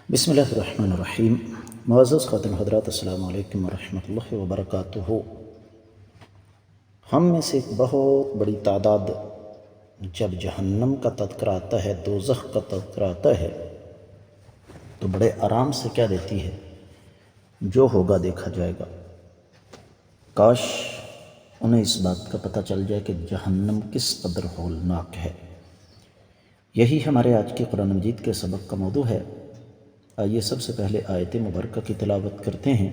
بسم اللہ الرحمن الرحیم۔ معزز خاتم حضرات، السلام علیکم ورحمۃ اللہ وبرکاتہ۔ ہم میں سے ایک بہت بڑی تعداد جب جہنم کا تذکرہ آتا ہے، دوزخ کا تذکرہ آتا ہے، تو بڑے آرام سے کہہ دیتی ہے جو ہوگا دیکھا جائے گا۔ کاش انہیں اس بات کا پتہ چل جائے کہ جہنم کس قدر ہولناک ہے۔ یہی ہمارے آج کے قرآن مجید کے سبق کا موضوع ہے۔ آئیے سب سے پہلے آیت مبارکہ کی تلاوت کرتے ہیں۔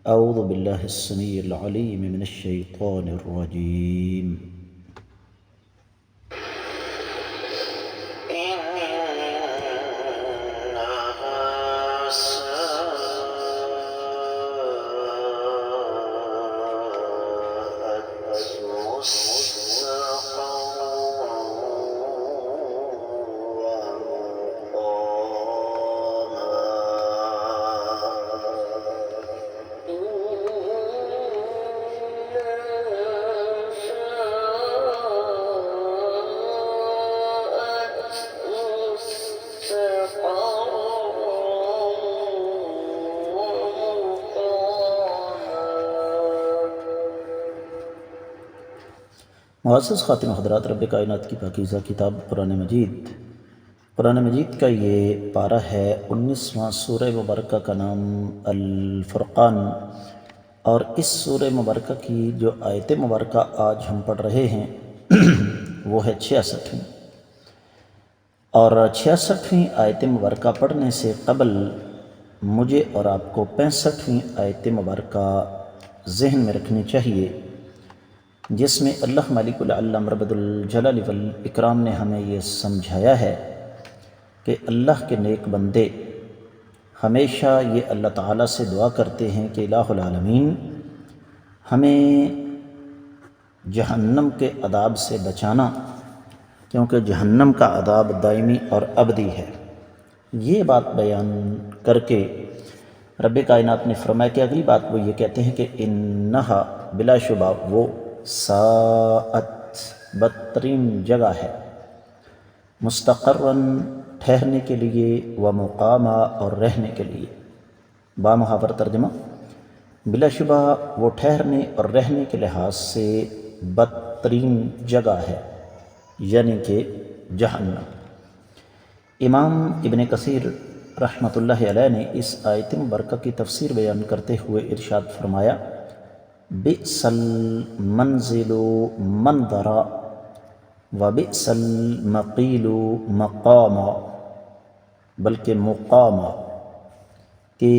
اعوذ باللہ السمیع العلیم من الشیطان الرجیم۔ معزز خاتم حضرات، رب کائنات کی پاکیزہ کتاب قرآن مجید کا یہ پارہ ہے 19واں۔ سورہ مبارکہ کا نام الفرقان، اور اس سورہ مبارکہ کی جو آیت مبارکہ آج ہم پڑھ رہے ہیں وہ ہے 66۔ اور 66ویں آیت مبارکہ پڑھنے سے قبل مجھے اور آپ کو 65ویں آیت مبارکہ ذہن میں رکھنی چاہیے، جس میں اللہ مالک العلم رب الجلال والاکرام نے ہمیں یہ سمجھایا ہے کہ اللہ کے نیک بندے ہمیشہ یہ اللہ تعالیٰ سے دعا کرتے ہیں کہ الہ العالمین ہمیں جہنم کے عذاب سے بچانا، کیونکہ جہنم کا عذاب دائمی اور ابدی ہے۔ یہ بات بیان کر کے رب کائنات نے فرمایا کہ اگلی بات وہ یہ کہتے ہیں کہ انہا بلا شبہ وہ ساعت بدترین جگہ ہے، مستقرن ٹھہرنے کے لیے، و مقامہ اور رہنے کے لیے۔ بامحاور ترجمہ، بلا شبہ وہ ٹھہرنے اور رہنے کے لحاظ سے بدترین جگہ ہے، یعنی کہ جہنم۔ امام ابن کثیر رحمۃ اللہ علیہ نے اس آیت مبارکہ کی تفسیر بیان کرتے ہوئے ارشاد فرمایا، بئس المنزل منظرا وبئس المقیل مقاما، بلکہ مقاما کہ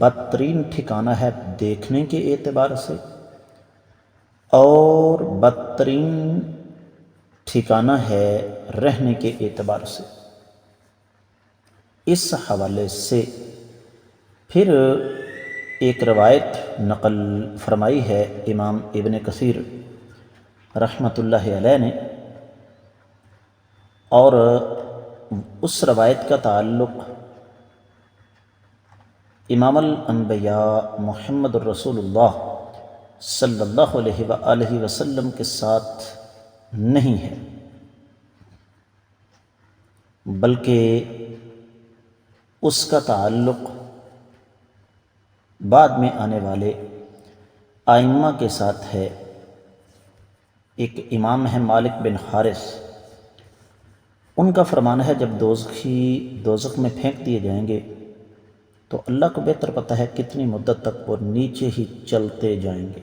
بدترین ٹھکانہ ہے دیکھنے کے اعتبار سے، اور بدترین ٹھکانہ ہے رہنے کے اعتبار سے۔ اس حوالے سے پھر ایک روایت نقل فرمائی ہے امام ابن کثیر رحمۃ اللہ علیہ نے، اور اس روایت کا تعلق امام الانبیاء محمد الرسول اللہ صلی اللہ علیہ وآلہ وسلم کے ساتھ نہیں ہے، بلکہ اس کا تعلق بعد میں آنے والے ائمہ کے ساتھ ہے۔ ایک امام ہے مالک بن حارث، ان کا فرمان ہے جب دوزخ میں پھینک دیے جائیں گے تو اللہ کو بہتر پتہ ہے کتنی مدت تک وہ نیچے ہی چلتے جائیں گے۔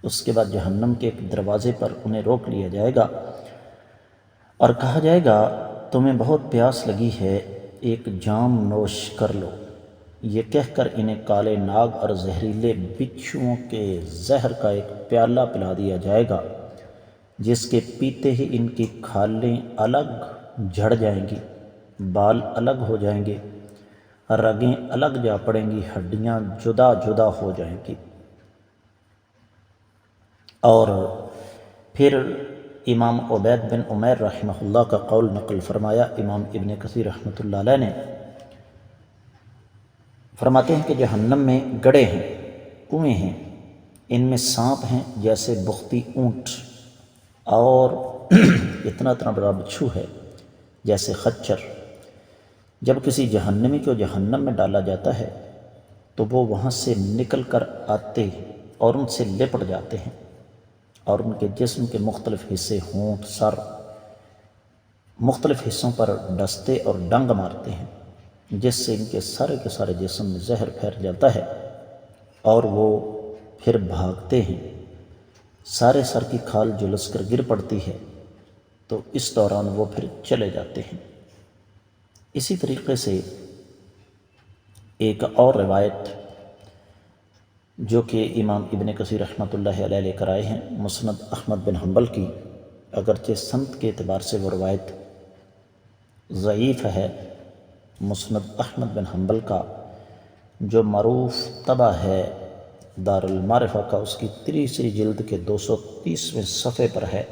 اس کے بعد جہنم کے ایک دروازے پر انہیں روک لیا جائے گا اور کہا جائے گا تمہیں بہت پیاس لگی ہے، ایک جام نوش کر لو۔ یہ کہہ کر انہیں کالے ناگ اور زہریلے بچھوؤں کے زہر کا ایک پیالہ پلا دیا جائے گا، جس کے پیتے ہی ان کی کھالیں الگ جھڑ جائیں گی، بال الگ ہو جائیں گے، رگیں الگ جا پڑیں گی، ہڈیاں جدا جدا ہو جائیں گی۔ اور پھر امام عبید بن عمیر رحمہ اللہ کا قول نقل فرمایا امام ابن کثیر رحمۃ اللہ علیہ نے، فرماتے ہیں کہ جہنم میں گڑھے ہیں، کنویں ہیں، ان میں سانپ ہیں جیسے بختی اونٹ، اور اتنا بڑا بچھو ہے جیسے خچر، جب کسی جہنمی کو جہنم میں ڈالا جاتا ہے تو وہ وہاں سے نکل کر آتے اور ان سے لپٹ جاتے ہیں، اور ان کے جسم کے مختلف حصے، ہونٹ، سر، مختلف حصوں پر ڈستے اور ڈنگ مارتے ہیں، جس سے ان کے سارے جسم میں زہر پھیل جاتا ہے اور وہ پھر بھاگتے ہیں۔ سارے سر کی کھال جھلس کر گر پڑتی ہے، تو اس دوران وہ پھر چلے جاتے ہیں۔ اسی طریقے سے ایک اور روایت جو کہ امام ابن کثیر رحمۃ اللہ علیہ لے کر آئے ہیں، مسند احمد بن حنبل کی، اگرچہ سند کے اعتبار سے وہ روایت ضعیف ہے، مسند احمد بن حنبل کا جو معروف طبع ہے دار المعرفہ کا، اس کی تیسری جلد کے 230ویں صفحے پر ہے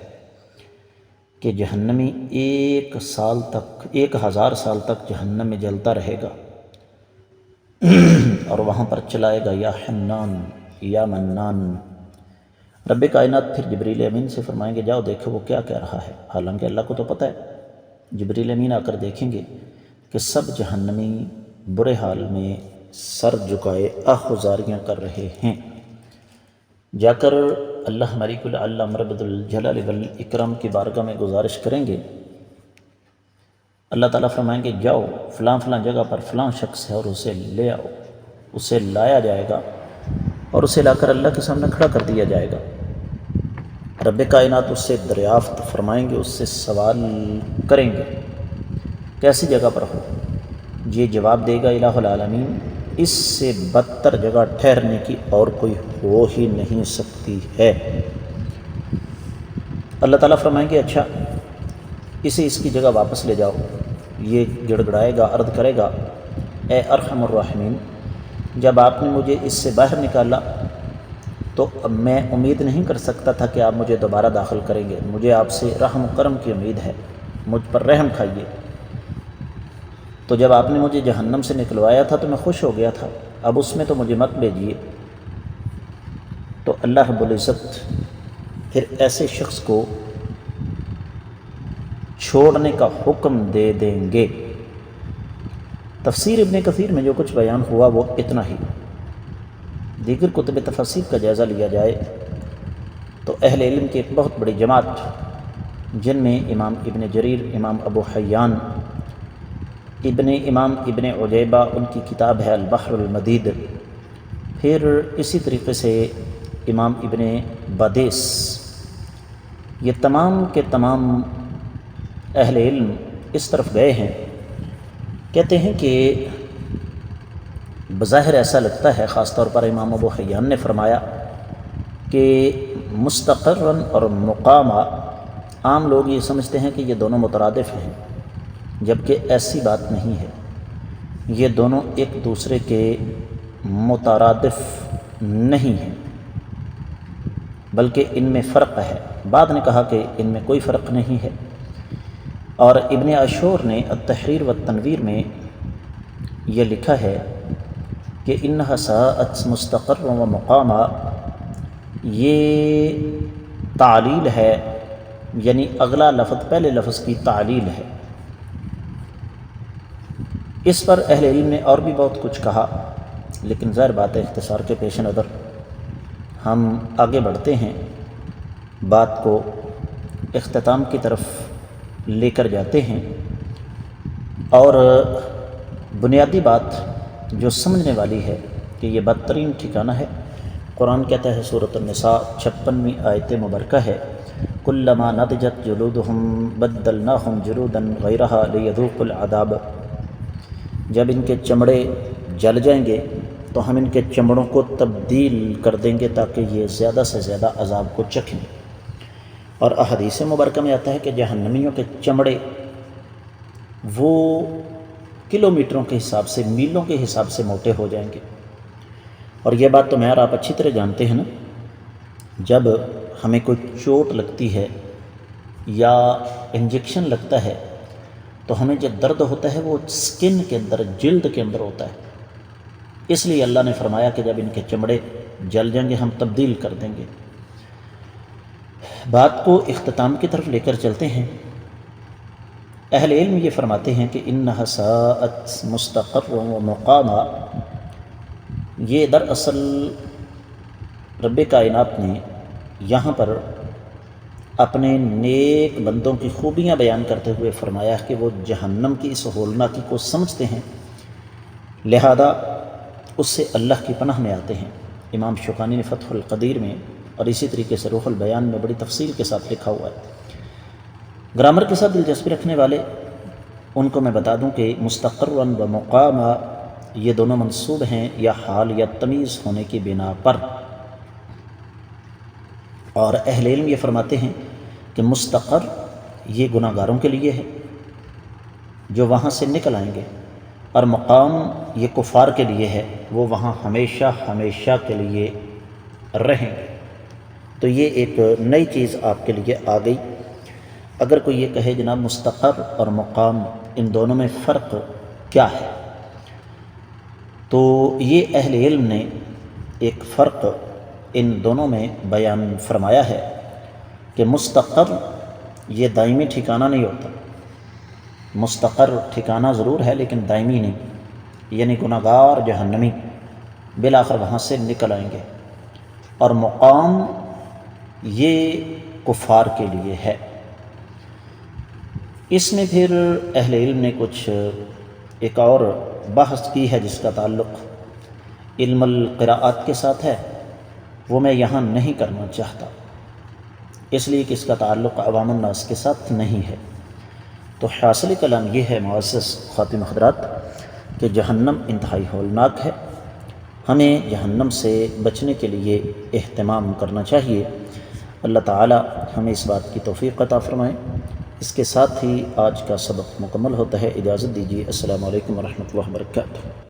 کہ جہنمی 1000 سال تک جہنم میں جلتا رہے گا اور وہاں پر چلائے گا یا حنان یا منان۔ رب کائنات پھر جبریل امین سے فرمائیں گے جاؤ دیکھو وہ کیا کہہ رہا ہے، حالانکہ اللہ کو تو پتہ ہے۔ جبریل امین آ کر دیکھیں گے کہ سب جہنمی برے حال میں سر جھکائے آہوازریاں کر رہے ہیں۔ جا کر اللہ ملک الاعلی رب الجلال والاکرام کی بارگاہ میں گزارش کریں گے، اللہ تعالیٰ فرمائیں گے جاؤ فلاں فلاں جگہ پر فلاں شخص ہے اور اسے لے آؤ۔ اسے لایا جائے گا اور اسے لا کر اللہ کے سامنے کھڑا کر دیا جائے گا۔ رب کائنات اس سے دریافت فرمائیں گے، اس سے سوال کریں گے کیسی جگہ پر ہو؟ یہ جواب دے گا الہ العالمین، اس سے بدتر جگہ ٹھہرنے کی اور کوئی ہو ہی نہیں سکتی ہے۔ اللہ تعالیٰ فرمائیں گے اچھا اسے اس کی جگہ واپس لے جاؤ۔ یہ گڑ گڑائے گا، عرض کرے گا اے ارحم الراحمین، جب آپ نے مجھے اس سے باہر نکالا تو اب میں امید نہیں کر سکتا تھا کہ آپ مجھے دوبارہ داخل کریں گے، مجھے آپ سے رحم و کرم کی امید ہے، مجھ پر رحم کھائیے۔ تو جب آپ نے مجھے جہنم سے نکلوایا تھا تو میں خوش ہو گیا تھا، اب اس میں تو مجھے مت بھیجیے۔ تو اللہ رب العزت پھر ایسے شخص کو چھوڑنے کا حکم دے دیں گے۔ تفسیر ابن کثیر میں جو کچھ بیان ہوا وہ اتنا ہی۔ دیگر کتب تفسیر کا جائزہ لیا جائے تو اہل علم کی ایک بہت بڑی جماعت، جن میں امام ابن جریر، امام ابو حیان، امام ابن عجیبہ، ان کی کتاب ہے البحر المدید، پھر اسی طریقے سے امام ابن بادیس، یہ تمام کے تمام اہل علم اس طرف گئے ہیں، کہتے ہیں کہ بظاہر ایسا لگتا ہے، خاص طور پر امام ابو حیان نے فرمایا کہ مستقرن اور مقامہ، عام لوگ یہ سمجھتے ہیں کہ یہ دونوں مترادف ہیں، جبکہ ایسی بات نہیں ہے، یہ دونوں ایک دوسرے کے مترادف نہیں ہیں، بلکہ ان میں فرق ہے۔ بعد نے کہا کہ ان میں کوئی فرق نہیں ہے، اور ابن عاشور نے التحریر والتنویر میں یہ لکھا ہے کہ انہا ساءت مستقر و مقامہ، یہ تعلیل ہے، یعنی اگلا لفظ پہلے لفظ کی تعلیل ہے۔ اس پر اہل علم نے اور بھی بہت کچھ کہا، لیکن ظاہر بات ہے اختصار کے پیش نظر ہم آگے بڑھتے ہیں، بات کو اختتام کی طرف لے کر جاتے ہیں، اور بنیادی بات جو سمجھنے والی ہے کہ یہ بدترین ٹھکانہ ہے۔ قرآن کہتا ہے سورۃ النساء 56ویں آیت مبارکہ ہے، کلما نضجت جلودہم بدلناہم جلودا غیرہا لیذوقوا العذاب، جب ان کے چمڑے جل جائیں گے تو ہم ان کے چمڑوں کو تبدیل کر دیں گے تاکہ یہ زیادہ سے زیادہ عذاب کو چکھیں۔ اور احادیث مبارکہ میں آتا ہے کہ جہنمیوں کے چمڑے وہ کلومیٹروں کے حساب سے، میلوں کے حساب سے موٹے ہو جائیں گے۔ اور یہ بات تو میں اور آپ اچھی طرح جانتے ہیں نا، جب ہمیں کوئی چوٹ لگتی ہے یا انجیکشن لگتا ہے تو ہمیں جو درد ہوتا ہے وہ سکن کے اندر، جلد کے اندر ہوتا ہے، اس لیے اللہ نے فرمایا کہ جب ان کے چمڑے جل جائیں گے ہم تبدیل کر دیں گے۔ بات کو اختتام کی طرف لے کر چلتے ہیں۔ اہل علم یہ فرماتے ہیں کہ انہا ساءت مستقر و مقاما، یہ دراصل رب کائنات نے یہاں پر اپنے نیک بندوں کی خوبیاں بیان کرتے ہوئے فرمایا کہ وہ جہنم کی اس ہولناکی کو سمجھتے ہیں، لہذا اس سے اللہ کی پناہ میں آتے ہیں۔ امام شوکانی نے فتح القدیر میں اور اسی طریقے سے روح البیان میں بڑی تفصیل کے ساتھ لکھا ہوا ہے۔ گرامر کے ساتھ دلچسپی رکھنے والے ان کو میں بتا دوں کہ مستقرًا و مقاما یہ دونوں منصوب ہیں یا حال یا تمیز ہونے کی بنا پر، اور اہل علم یہ فرماتے ہیں کہ مستقر یہ گناہ گاروں کے لیے ہے جو وہاں سے نکل آئیں گے، اور مقام یہ کفار کے لیے ہے، وہ وہاں ہمیشہ ہمیشہ کے لیے رہیں گے۔ تو یہ ایک نئی چیز آپ کے لیے آ گئی۔ اگر کوئی یہ کہے جناب مستقر اور مقام ان دونوں میں فرق کیا ہے، تو یہ اہل علم نے ایک فرق ان دونوں میں بیان فرمایا ہے کہ مستقر یہ دائمی ٹھکانہ نہیں ہوتا، مستقر ٹھکانہ ضرور ہے لیکن دائمی نہیں، یعنی گناہ گار جہنمی بالآخر وہاں سے نکل آئیں گے، اور مقام یہ کفار کے لیے ہے۔ اس میں پھر اہل علم نے کچھ ایک اور بحث کی ہے جس کا تعلق علم القراءات کے ساتھ ہے، وہ میں یہاں نہیں کرنا چاہتا، اس لیے کہ اس کا تعلق عوام الناس کے ساتھ نہیں ہے۔ تو حاصل کلام یہ ہے معزز خواتین حضرات کہ جہنم انتہائی ہولناک ہے، ہمیں جہنم سے بچنے کے لیے اہتمام کرنا چاہیے۔ اللہ تعالی ہمیں اس بات کی توفیق عطا فرمائے۔ اس کے ساتھ ہی آج کا سبق مکمل ہوتا ہے، اجازت دیجیے، السلام علیکم ورحمۃ اللہ وبرکاتہ۔